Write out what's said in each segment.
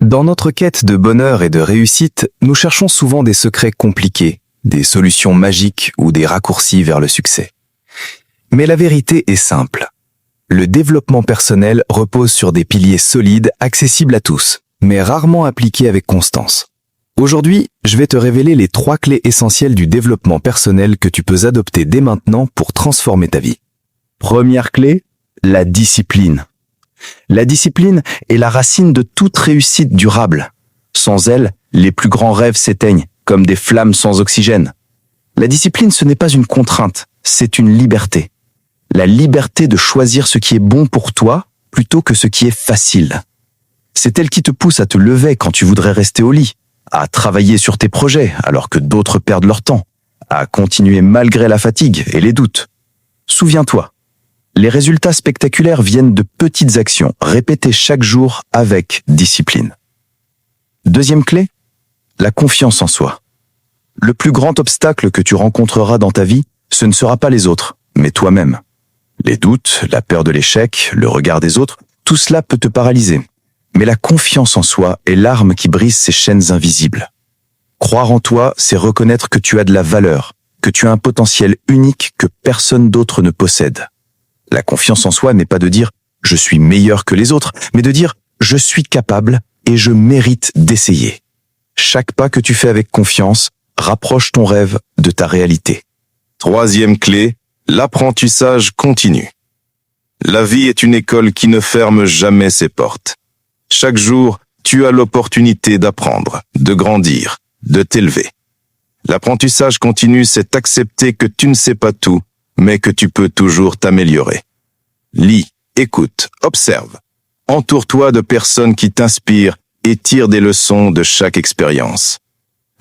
Dans notre quête de bonheur et de réussite, nous cherchons souvent des secrets compliqués, des solutions magiques ou des raccourcis vers le succès. Mais la vérité est simple. Le développement personnel repose sur des piliers solides, accessibles à tous, mais rarement appliqués avec constance. Aujourd'hui, je vais te révéler les 3 clés essentielles du développement personnel que tu peux adopter dès maintenant pour transformer ta vie. Première clé, la discipline. La discipline est la racine de toute réussite durable. Sans elle, les plus grands rêves s'éteignent, comme des flammes sans oxygène. La discipline, ce n'est pas une contrainte, c'est une liberté. La liberté de choisir ce qui est bon pour toi plutôt que ce qui est facile. C'est elle qui te pousse à te lever quand tu voudrais rester au lit, à travailler sur tes projets alors que d'autres perdent leur temps, à continuer malgré la fatigue et les doutes. Souviens-toi, les résultats spectaculaires viennent de petites actions répétées chaque jour avec discipline. Deuxième clé, la confiance en soi. Le plus grand obstacle que tu rencontreras dans ta vie, ce ne sera pas les autres, mais toi-même. Les doutes, la peur de l'échec, le regard des autres, tout cela peut te paralyser. Mais la confiance en soi est l'arme qui brise ces chaînes invisibles. Croire en toi, c'est reconnaître que tu as de la valeur, que tu as un potentiel unique que personne d'autre ne possède. La confiance en soi n'est pas de dire « je suis meilleur que les autres », mais de dire « je suis capable et je mérite d'essayer ». Chaque pas que tu fais avec confiance rapproche ton rêve de ta réalité. Troisième clé, l'apprentissage continu. La vie est une école qui ne ferme jamais ses portes. Chaque jour, tu as l'opportunité d'apprendre, de grandir, de t'élever. L'apprentissage continu, c'est accepter que tu ne sais pas tout, mais que tu peux toujours t'améliorer. Lis, écoute, observe. Entoure-toi de personnes qui t'inspirent et tire des leçons de chaque expérience.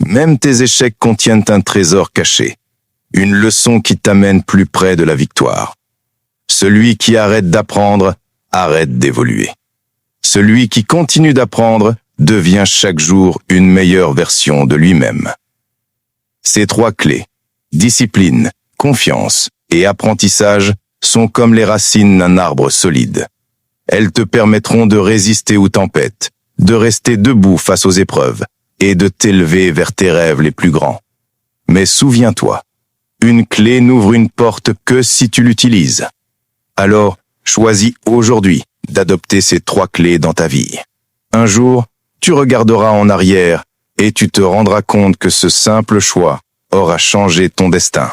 Même tes échecs contiennent un trésor caché, une leçon qui t'amène plus près de la victoire. Celui qui arrête d'apprendre, arrête d'évoluer. Celui qui continue d'apprendre devient chaque jour une meilleure version de lui-même. Ces 3 clés, discipline, confiance et apprentissage, sont comme les racines d'un arbre solide. Elles te permettront de résister aux tempêtes, de rester debout face aux épreuves et de t'élever vers tes rêves les plus grands. Mais souviens-toi, une clé n'ouvre une porte que si tu l'utilises. Alors, choisis aujourd'hui d'adopter ces 3 clés dans ta vie. Un jour, tu regarderas en arrière et tu te rendras compte que ce simple choix aura changé ton destin.